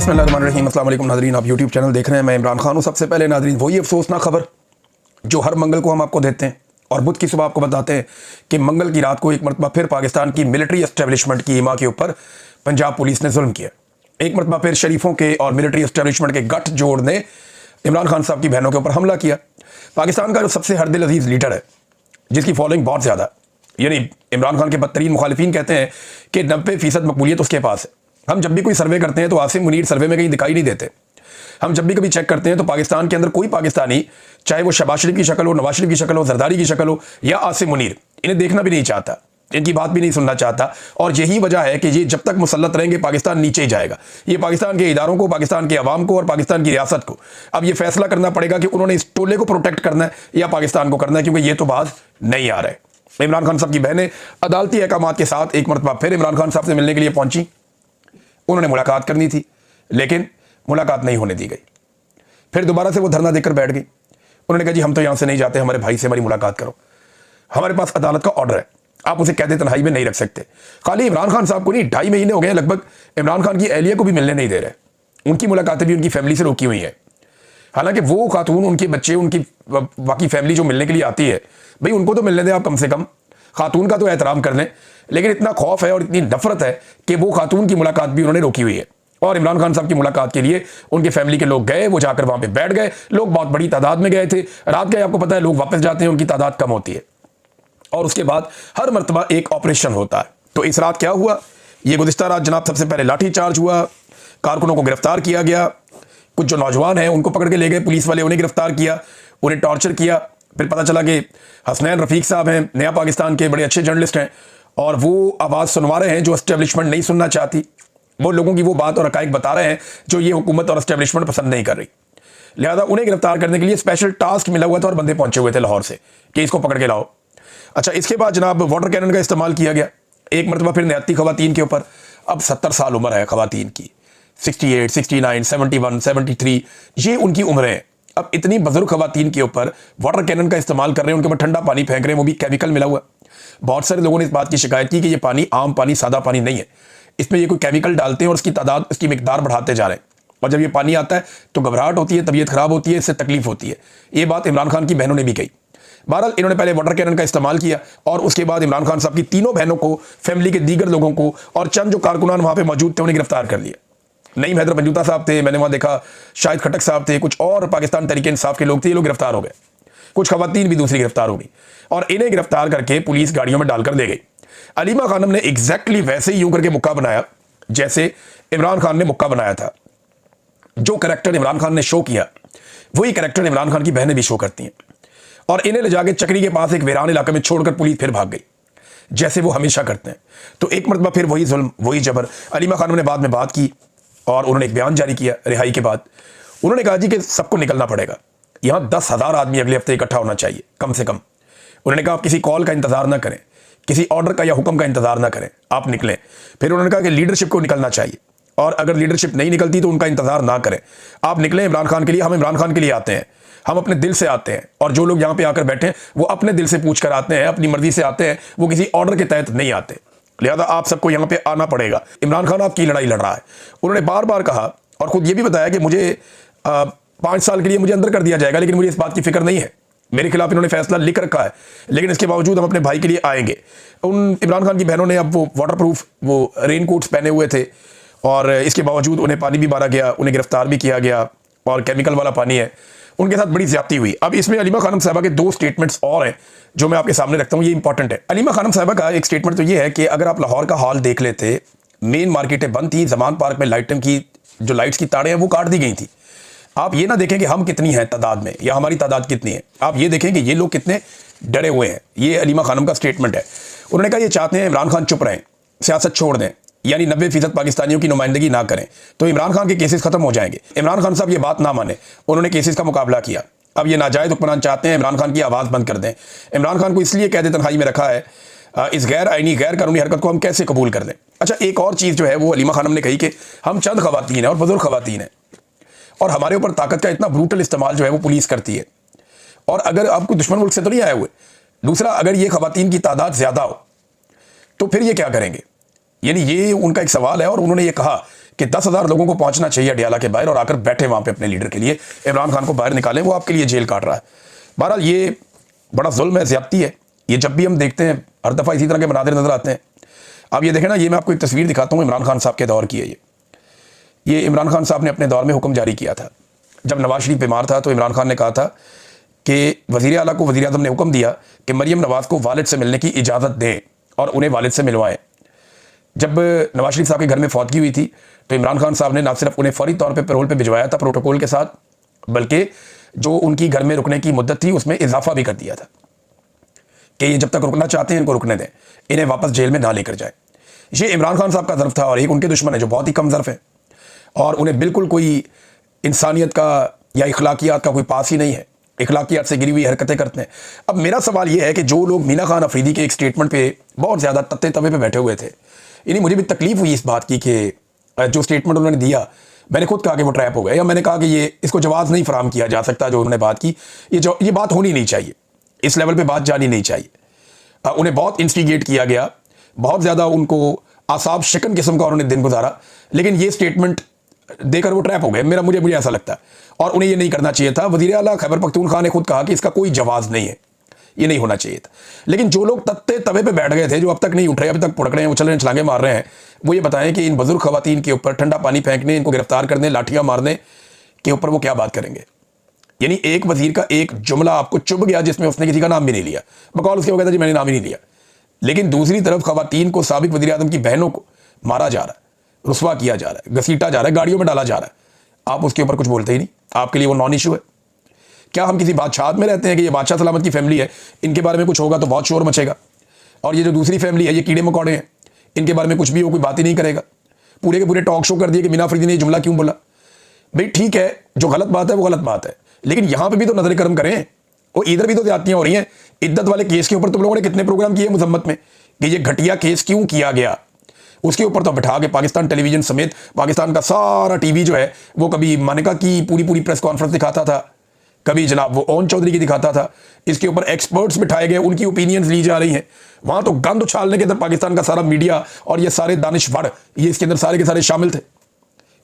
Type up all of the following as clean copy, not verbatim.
बिस्मिल्लाहिर्रहमानिर्रहीम। अस्सलाम वालेकुम नाज़रीन, आप यूट्यूब चैनल देख रहे हैं। मैं इमरान खान हूँ। सबसे पहले नाज़रीन वही अफसोसनाक खबर जो हर मंगल को हम आपको देते हैं और बुध की सुबह आपको बताते हैं कि मंगल की रात को एक मरतबा फिर पाकिस्तान की मिलिट्री एस्टेब्लिशमेंट की इमा के ऊपर पंजाब पुलिस ने जुल्म किया। एक मरतबा फिर शरीफों के और मिलिट्री एस्टेब्लिशमेंट के गठजोड़ ने इमरान खान साहब की बहनों के ऊपर हमला किया। पाकिस्तान का जो सबसे हरदिल अजीज़ लीडर है, जिसकी फॉलोइंग बहुत ज़्यादा, यानी इमरान खान के बदतरीन मुखालिफिन कहते हैं कि 90% मकबूलियत उसके पास है। हम जब भी कोई सर्वे करते हैं तो आसिम मुनीर सर्वे में कहीं दिखाई नहीं देते। हम जब भी कभी चेक करते हैं तो पाकिस्तान के अंदर कोई पाकिस्तानी, चाहे वो शहबाज शरीफ की शक्ल हो, नवाज शरीफ की शक्ल हो, जरदारी की शक्ल हो या आसिम मुनीर, इन्हें देखना भी नहीं चाहता, इनकी बात भी नहीं सुनना चाहता। और यही वजह है कि ये जब तक मुसल्लत रहेंगे पाकिस्तान नीचे ही जाएगा। ये पाकिस्तान के इदारों को, पाकिस्तान के अवाम को और पाकिस्तान की रियासत को अब ये फैसला करना पड़ेगा कि उन्होंने इस टोले को प्रोटेक्ट करना है या पाकिस्तान को करना है, क्योंकि ये तो बात नहीं आ रहा है। इमरान खान साहब की बहनें अदालती अहकामात के साथ एक मरतबा फिर इमरान खान साहब से मिलने के लिए पहुंची। उन्होंने मुलाकात करनी थी लेकिन मुलाकात नहीं होने दी गई। फिर दोबारा से वो धरना देकर बैठ गई। उन्होंने कहा जी हम तो यहां से नहीं जाते, हमारे भाई से हमारी मुलाकात करो, हमारे पास अदालत का ऑर्डर है, आप उसे कैद तन्हाई में नहीं रख सकते। खाली इमरान खान साहब को नहीं, 2.5 महीने हो गए लगभग इमरान खान की एहलिया को भी मिलने नहीं दे रहे। उनकी मुलाकातें भी उनकी फैमिली से रोकी हुई है। हालांकि वो खातून, उनके बच्चे, उनकी बाकी फैमिली जो मिलने के लिए आती है, भाई उनको तो मिलने दें आप, कम से कम खातून का तो एहतराम कर लें। लेकिन इतना खौफ है और इतनी नफरत है कि वो खातून की मुलाकात भी उन्होंने रोकी हुई है। और इमरान खान साहब की मुलाकात के लिए उनके फैमिली के लोग गए, वो जाकर वहां पे बैठ गए। लोग बहुत बड़ी तादाद में गए थे, रात गए, आपको पता है लोग वापस जाते हैं, उनकी तादाद कम होती है। और उसके बाद हर मरतबा एक ऑपरेशन होता है। तो इस रात क्या हुआ, ये गुज़िश्ता रात जनाब सबसे पहले लाठी चार्ज हुआ, कारकुनों को गिरफ्तार किया गया, कुछ जो नौजवान हैं उनको पकड़ के ले गए पुलिस वाले, उन्हें गिरफ्तार किया, उन्हें टॉर्चर किया। फिर पता चला कि हसनैन रफ़ीक साहब हैं, नया पाकिस्तान के बड़े अच्छे जर्नलिस्ट हैं, और वो आवाज़ सुनवा रहे हैं जो एस्टेब्लिशमेंट नहीं सुनना चाहती। वो लोगों की वो बात और हक़ाइक़ बता रहे हैं जो ये हुकूमत और एस्टेब्लिशमेंट पसंद नहीं कर रही। लिहाजा उन्हें गिरफ्तार करने के लिए स्पेशल टास्क मिला हुआ था और बंदे पहुंचे हुए थे लाहौर से कि इसको पकड़ के लाओ। अच्छा, इसके बाद जनाब वाटर कैनन का इस्तेमाल किया गया एक मरतबा फिर निहत्ती ख़वातीन के ऊपर। अब 70 साल उम्र है ख़वातीन की, 68, 69, 71, 73, ये उनकी उम्र है। अब इतनी बुजुर्ग ख़वातीन के ऊपर वाटर कैनन का इस्तेमाल कर रहे हैं, उनके ऊपर ठंडा पानी फेंक रहे हैं, वो भी केमिकल मिला हुआ। बहुत सारे लोगों ने इस बात की शिकायत की कि ये पानी आम पानी, सादा पानी नहीं है, इसमें ये कोई केमिकल डालते हैं और उसकी तादाद, उसकी मिकदार बढ़ाते जा रहे हैं। और जब ये पानी आता है तो घबराहट होती है, तबीयत खराब होती है, इससे तकलीफ होती है। ये बात इमरान खान की बहनों ने भी कही। बहरहाल इन्होंने पहले वाटर कैनन का इस्तेमाल किया और उसके बाद इमरान खान साहब की तीनों बहनों को, फैमिली के दीगर लोगों को और चंद जो कारकुनान वहां पे मौजूद थे उन्हें गिरफ्तार कर लिया। नईम हैदर पंजूता साहब थे, मैंने वहां देखा, शाहिद खटक साहब थे, कुछ और पाकिस्तान तहरीक इंसाफ के लोग थे, ये लोग गिरफ्तार हो गए। कुछ खवातीन भी दूसरी गिरफ्तार हो गई और इन्हें गिरफ्तार करके पुलिस गाड़ियों में डालकर ले गई। अलीमा खानम ने एग्जैक्टली वैसे ही यूं करके मुक्का बनाया जैसे इमरान खान ने मुक्का बनाया था। जो करैक्टर इमरान खान ने शो किया वही करैक्टर इमरान खान की बहनें भी शो करती हैं। और इन्हें ले जाके चक्री के पास एक वीरान इलाके में छोड़कर पुलिस फिर भाग गई, जैसे वो हमेशा करते हैं। तो एक मरतबा फिर वही जुल्म, वही जबर। अलीमा खानम ने बाद में बात की और उन्होंने एक बयान जारी किया रिहाई के बाद। उन्होंने कहा जी कि सबको निकलना पड़ेगा, यहाँ 10,000 आदमी अगले हफ्ते इकट्ठा होना चाहिए कम से कम। उन्होंने कहा आप किसी कॉल का इंतजार ना करें, किसी ऑर्डर का या हुक्म का इंतजार ना करें, आप निकलें। फिर उन्होंने कहा कि लीडरशिप को निकलना चाहिए और अगर लीडरशिप नहीं निकलती तो उनका इंतजार ना करें, आप निकलें इमरान खान के लिए। हम इमरान खान के लिए आते हैं, हम अपने दिल से आते हैं, और जो लोग यहाँ पे आकर बैठे हैं वो अपने दिल से पूछ कर आते हैं, अपनी मर्जी से आते हैं, वो किसी ऑर्डर के तहत नहीं आते। लिहाजा आप सबको यहाँ पे आना पड़ेगा। इमरान खान आपकी लड़ाई लड़ रहा है। उन्होंने बार बार कहा और खुद ये भी बताया कि मुझे 5 साल के लिए मुझे अंदर कर दिया जाएगा, लेकिन मुझे इस बात की फिक्र नहीं है। मेरे खिलाफ इन्होंने फैसला लिख रखा है, लेकिन इसके बावजूद हम अपने भाई के लिए आएंगे। उन इमरान खान की बहनों ने अब वो वाटर प्रूफ वो रेन कोट्स पहने हुए थे और इसके बावजूद उन्हें पानी भी मारा गया, उन्हें गिरफ्तार भी किया गया और केमिकल वाला पानी है। उनके साथ बड़ी ज्यादती हुई। अब इसमें अलीमा खानम साहबा के 2 स्टेटमेंट्स और हैं जो मैं आपके सामने रखता हूँ, ये इंपॉर्टेंट है। अलीमा खानम साहबा का एक स्टेटमेंट तो ये है कि अगर आप लाहौर का हाल देख लेते, मेन मार्केटें बंद थी, जमान पार्क में लाइटों की जो लाइट्स की तारें हैं वो काट दी गई थी। आप ये ना देखें कि हम कितनी हैं तादाद में या हमारी तादाद कितनी है, आप ये देखें कि ये लोग कितने डरे हुए हैं। ये अलीमा खानम का स्टेटमेंट है। उन्होंने कहा ये चाहते हैं इमरान खान चुप रहें, सियासत छोड़ दें, यानी 90% पाकिस्तानियों की नुमाइंदगी ना करें तो इमरान खान के केसेस खत्म हो जाएंगे। इमरान खान साहब ये बात ना माने, उन्होंने केसेस का मुकाबला किया। अब ये नाजायज हुक्मरान चाहते हैं इमरान खान की आवाज़ बंद कर दें। इमरान खान को इसलिए कैद तन्हाई में रखा है, इस गैर आईनी गैर कानूनी हरकत को हम कैसे कबूल कर लें। अच्छा, एक और चीज़ जो है वो अलीमा खानम ने कही कि हम चंद खवातीन हैं और बुजुर्ग खवातीन हैं और हमारे ऊपर ताकत का इतना ब्रूटल इस्तेमाल जो है वो पुलिस करती है, और अगर आपको दुश्मन मुल्क से तो नहीं आए हुए। दूसरा, अगर ये खवातीन की तादाद ज़्यादा हो तो फिर ये क्या करेंगे, यानी ये उनका एक सवाल है। और उन्होंने ये कहा कि 10,000 लोगों को पहुंचना चाहिए अडियाला के बाहर और आकर बैठे वहां पे अपने लीडर के लिए, इमरान खान को बाहर निकालें, वो आपके लिए जेल काट रहा है। बहरहाल ये बड़ा जुल्म है, ज़्यादती है। ये जब भी हम देखते हैं हर दफ़ा इसी तरह के मनादिर नजर आते हैं। अब ये देखें ना, ये मैं आपको एक तस्वीर दिखाता हूँ, इमरान खान साहब के दौर की है ये इमरान खान साहब ने अपने दौर में हुक्म जारी किया था। जब नवाज शरीफ बीमार था तो इमरान खान ने कहा था कि वज़ीर आला को वज़ीर आज़म ने हुक्म दिया कि मरियम नवाज़ को वालिद से मिलने की इजाज़त दें और उन्हें वालिद से मिलवाएं। जब नवाज शरीफ साहब के घर में फौतगी हुई थी तो इमरान खान साहब ने ना सिर्फ उन्हें फौरी तौर पर पैरोल पर भिजवाया था प्रोटोकॉल के साथ, बल्कि जो उनकी घर में रुकने की मुद्दत थी उसमें इजाफा भी कर दिया था कि ये जब तक रुकना चाहते हैं इनको रुकने दें, इन्हें वापस जेल में ना लेकर जाए। ये इमरान खान साहब का ज़र्फ था और एक उनके दुश्मन है जो बहुत ही कम ज़र्फ है और उन्हें बिल्कुल कोई इंसानियत का या इखलाकियात का कोई पास ही नहीं है, इखलाकियात से गिरी हुई हरकतें करते हैं। अब मेरा सवाल यह है कि जो लोग मीना खान अफरीदी के एक स्टेटमेंट पे बहुत ज़्यादा तत्ते तवे पे बैठे हुए थे, यानी मुझे भी तकलीफ हुई इस बात की कि जो स्टेटमेंट उन्होंने दिया, मैंने खुद कहा कि वो ट्रैप हो गए, या मैंने कहा कि ये इसको जवाब नहीं फराहम किया जा सकता जो उन्होंने बात की, ये बात होनी नहीं चाहिए, इस लेवल पर बात जानी नहीं चाहिए। उन्हें बहुत इंस्टिगेट किया गया, बहुत ज़्यादा उनको आसाब शिकन किस्म का उन्होंने दिन गुजारा, लेकिन ये स्टेटमेंट देकर वो ट्रैप हो गए। मुझे ऐसा लगता है और उन्हें ये नहीं करना चाहिए था। वज़ीर आला खैबर पख्तूनख्वा ने खुद कहा कि इसका कोई जवाब नहीं है, ये नहीं होना चाहिए था। लेकिन जो लोग तत्ते तवे पे बैठ गए थे, जो अब तक नहीं उठ रहे, अभी तक पुड़क रहे हैं, उछल रहे हैं, छलांगे मार रहे हैं, वो ये बताएं कि इन बुजुर्ग खवातीन के ऊपर ठंडा पानी फेंकने, इनको गिरफ्तार करने, लाठियां मारने के ऊपर वो क्या बात करेंगे। यानी एक वजीर का एक जुमला आपको चुभ गया जिसमें उसने किसी का नाम भी नहीं लिया, बकौल उसके वो कहता जी मैंने नाम ही नहीं लिया, लेकिन दूसरी तरफ खवातीन को, साबिक वज़ीर आज़म की बहनों को मारा जा रहा है, रुस्वा किया जा रहा है, घसीटा जा रहा है, गाड़ियों में डाला जा रहा है, आप उसके ऊपर कुछ बोलते ही नहीं। आपके लिए वो नॉन इशू है। क्या हम किसी बादशाह में रहते हैं कि ये बादशाह सलामत की फैमिली है, इनके बारे में कुछ होगा तो बहुत शोर मचेगा, और ये जो दूसरी फैमिली है ये कीड़े मकोड़े हैं, इनके बारे में कुछ भी हो कोई बात ही नहीं करेगा। पूरे के पूरे टॉक शो कर दिए कि मीना अफरीदी ने ये जुमला क्यों बोला। भाई ठीक है, जो गलत बात है वो गलत बात है, लेकिन यहां पे भी तो नजर करम करें। वो इधर भी तो ज्यादतियां हो रही हैं। इद्दत वाले केस के ऊपर तुम लोगों ने कितने प्रोग्राम किए मुजम्मत में कि ये घटिया केस क्यों किया गया, उसके ऊपर तो बिठा के पाकिस्तान टेलीविजन समेत पाकिस्तान का सारा टीवी जो है वो कभी मानिका की पूरी प्रेस कॉन्फ्रेंस दिखाता था, कभी जनाब वो ओन चौधरी की दिखाता था। इसके ऊपर एक्सपर्ट्स बिठाए गए, उनकी ओपिनियंस ली जा रही हैं। वहां तो गंद उछालने के अंदर पाकिस्तान का सारा मीडिया और ये सारे दानिशवर ये इसके अंदर सारे के सारे शामिल थे।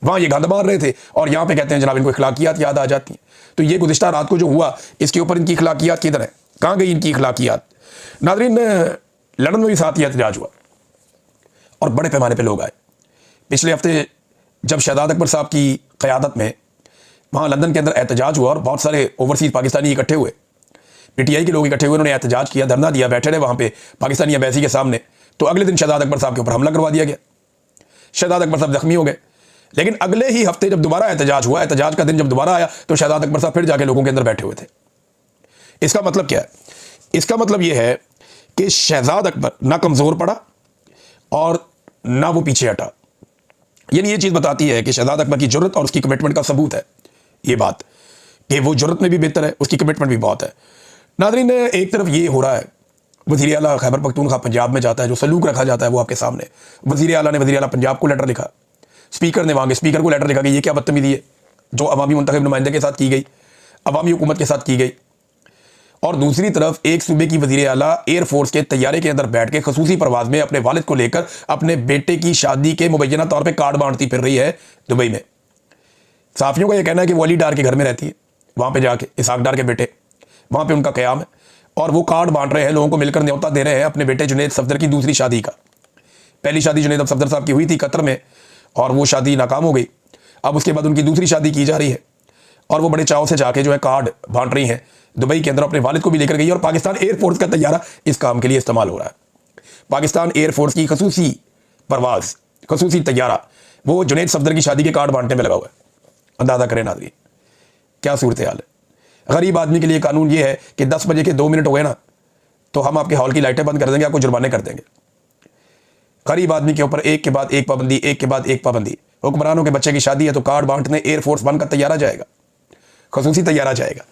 वहां ये गंद मार रहे थे और यहां पे कहते हैं जनाब इनको इखलाकियात याद आ जाती हैं। तो ये गुज़िश्ता रात को जो हुआ इसके ऊपर इनकी इखलाकियात किधर है, कहां गई इनकी इखलाकियात। नाज़रीन, लंदन में भी साथ ही एहतजाज हुआ और बड़े पैमाने पर लोग आए। पिछले हफ्ते जब शहजाद अकबर साहब की क़यादत में वहाँ लंदन के अंदर एहतजाज हुआ और बहुत सारे ओवरसीज़ पाकिस्तानी इकट्ठे हुए, पीटीआई के लोग इकट्ठे हुए, उन्होंने एहतजाज किया, धरना दिया, बैठे रहे वहाँ पे पाकिस्तानी एम्बेसी के सामने। तो अगले दिन शहजाद अकबर साहब के ऊपर हमला करवा दिया गया, शहजाद अकबर साहब जख्मी हो गए। लेकिन अगले ही हफ्ते जब दोबारा एहतजाज हुआ, एहतजाज का दिन जब दोबारा आया तो शहजाद अकबर साहब फिर जाके लोगों के अंदर बैठे हुए थे। इसका मतलब क्या है? इसका मतलब यह है कि शहजाद अकबर ना कमज़ोर पड़ा और ना वो पीछे हटा। यानी ये चीज़ बताती है कि शहजाद अकबर की जुर्रत और उसकी कमिटमेंट का सबूत है ये बात कि वो जुर्रत में भी बेहतर है, उसकी कमिटमेंट भी बहुत है। नाज़रीन, एक तरफ ये हो रहा है, वज़ीर आला खैबर पख्तूनख्वा पंजाब में जाता है, जो सलूक रखा जाता है वो आपके सामने। वज़ीर आला ने वज़ीर आला पंजाब को लेटर लिखा, स्पीकर ने वहाँ के स्पीकर को लेटर लिखा कि ये क्या बदतमीज़ी है जो अवामी मुंतखब नुमाइंदे के साथ की गई, अवामी हुकूमत के साथ की गई। और दूसरी तरफ एक सूबे की वज़ीर आला एयरफोर्स के तैयारे के अंदर बैठ के खसूसी परवाज में अपने वालिद को लेकर अपने बेटे की शादी के मुबैना तौर पर कार्ड बांटती फिर रही है दुबई में। साफियों का यह कहना है कि वो अली डार के घर में रहती है, वहाँ पे जाके इसाक डार के बेटे, वहाँ पे उनका क़याम है और वो कार्ड बांट रहे हैं, लोगों को मिलकर न्योता दे रहे हैं अपने बेटे जुनैद सफदर की दूसरी शादी का। पहली शादी जुनैद सफदर साहब की हुई थी कतर में और वो शादी नाकाम हो गई। अब उसके बाद उनकी दूसरी शादी की जा रही है और वो बड़े चाव से जाके जो है कार्ड बांट रही हैं दुबई के अंदर, अपने वालिद को भी लेकर गई और पाकिस्तान एयरफोर्स का तैयारा इस काम के लिए इस्तेमाल हो रहा है। पाकिस्तान एयरफोर्स की खसूसी परवाज, खसूसी तैयारा, वो जुनैद सफदर की शादी के कार्ड बांटने में लगा हुआ है। अंदाजा करें नाज़रीन क्या सूरत हाल है। गरीब आदमी के लिए कानून ये है कि 10 बजे के 2 मिनट हो गए ना तो हम आपके हॉल की लाइटें बंद कर देंगे, आपको जुर्माने कर देंगे। गरीब आदमी के ऊपर एक के बाद एक पाबंदी, एक के बाद एक पाबंदी। हुक्मरानों के बच्चे की शादी है तो कार्ड बांटने एयरफोर्स वन का तैयारा जाएगा, खसूसी तैयारा जाएगा।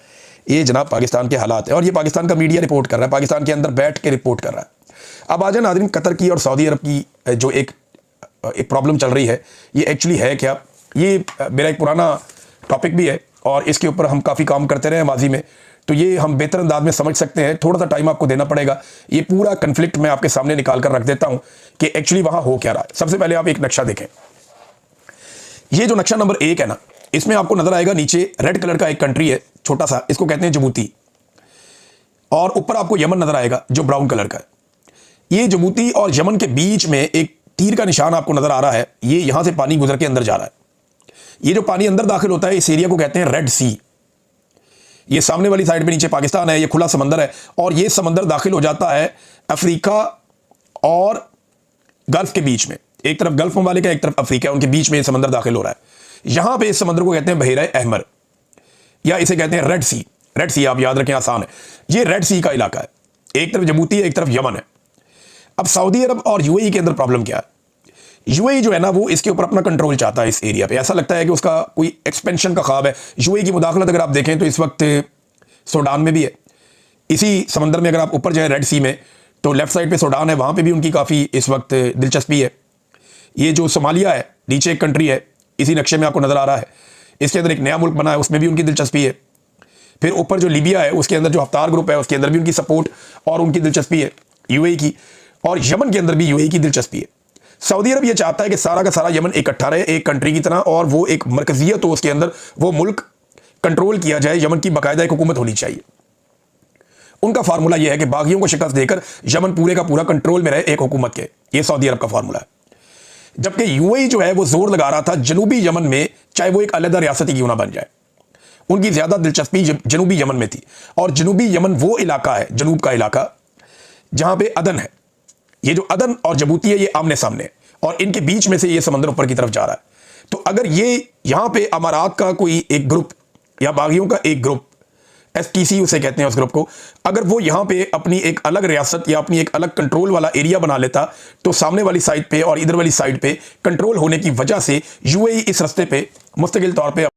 ये जनाब पाकिस्तान के हालात है और ये पाकिस्तान का मीडिया रिपोर्ट कर रहा है, पाकिस्तान के अंदर बैठ के रिपोर्ट कर रहा है। अब आ जाए नाज़रीन, कतर की और सऊदी अरब की जो एक प्रॉब्लम चल रही है, ये एक्चुअली है क्या? ये मेरा एक पुराना टॉपिक भी है और इसके ऊपर हम काफ़ी काम करते रहे माजी में, तो ये हम बेहतर अंदाज में समझ सकते हैं। थोड़ा सा टाइम आपको देना पड़ेगा। ये पूरा कन्फ्लिक्ट मैं आपके सामने निकाल कर रख देता हूँ कि एक्चुअली वहाँ हो क्या रहा है। सबसे पहले आप एक नक्शा देखें। ये जो नक्शा नंबर 1 है ना, इसमें आपको नजर आएगा नीचे रेड कलर का एक कंट्री है छोटा सा, इसको कहते हैं जिबूती, और ऊपर आपको यमन नजर आएगा जो ब्राउन कलर का है। ये जिबूती और यमन के बीच में एक तीर का निशान आपको नजर आ रहा है, ये यहां से पानी गुजर के अंदर जा रहा है। ये जो पानी अंदर दाखिल होता है इस एरिया को कहते हैं रेड सी। ये सामने वाली साइड पे नीचे पाकिस्तान है, ये खुला समंदर है, और ये समंदर दाखिल हो जाता है अफ्रीका और गल्फ के बीच में। एक तरफ गल्फ ममालिक है, एक तरफ अफ्रीका, उनके बीच में ये समंदर दाखिल हो रहा है। यहां पे इस समंदर को कहते हैं बहीरा अहमर, या इसे कहते हैं रेड सी। रेड सी आप याद रखें, आसान है। ये रेड सी का इलाका है, एक तरफ जबूती है, एक तरफ यमन है। अब सऊदी अरब और यूएई के अंदर प्रॉब्लम क्या है? यूएई जो है ना, वो इसके ऊपर अपना कंट्रोल चाहता है इस एरिया पे। ऐसा लगता है कि उसका कोई एक्सपेंशन का ख्वाब है। यूएई की मुदाखलत अगर आप देखें तो इस वक्त सूडान में भी है, इसी समंदर में। अगर आप ऊपर जाए रेड सी में तो लेफ्ट साइड पे सूडान है, वहां पे भी उनकी काफ़ी इस वक्त दिलचस्पी है। ये जो सोमालिया है नीचे एक कंट्री है, इसी नक्शे में आपको नजर आ रहा है, इसके अंदर एक नया मुल्क बना है, उसमें भी उनकी दिलचस्पी है। फिर ऊपर जो लीबिया है उसके अंदर जो हफ्तार ग्रुप है उसके अंदर भी उनकी सपोर्ट और उनकी दिलचस्पी है यूएई की, और यमन के अंदर भी यूएई की दिलचस्पी है। सऊदी अरब ये चाहता है कि सारा का सारा यमन इकट्ठा रहे एक कंट्री की तरह, और वो एक मरकजियत हो उसके अंदर, वो मुल्क कंट्रोल किया जाए, यमन की बाकायदा एक हुकूमत होनी चाहिए। उनका फार्मूला यह है कि बागियों को शिकस्त देकर यमन पूरे का पूरा कंट्रोल में रहे एक हुकूमत के। ये सऊदी अरब का फार्मूला है। जबकि यूएई जो है वो जोर लगा रहा था जनूबी यमन में चाहे वो एक अलग रियासत ही क्यों ना बन जाए। उनकी ज्यादा दिलचस्पी जनूबी यमन में थी, और जनूबी यमन वो इलाका है, जनूब का इलाका, जहां पे अदन है। ये जो अदन और जबूती है ये आमने सामने है, और इनके बीच में से ये समंदर ऊपर की तरफ जा रहा है। तो अगर ये यहां पे अमारात का कोई एक ग्रुप या बागियों का एक ग्रुप, एसटीसी उसे कहते हैं उस ग्रुप को, अगर वो यहां पे अपनी एक अलग रियासत या अपनी एक अलग कंट्रोल वाला एरिया बना लेता, तो सामने वाली साइड पे और इधर वाली साइड पे कंट्रोल होने की वजह से यूएई इस रास्ते पे मुस्तकिल तौर पे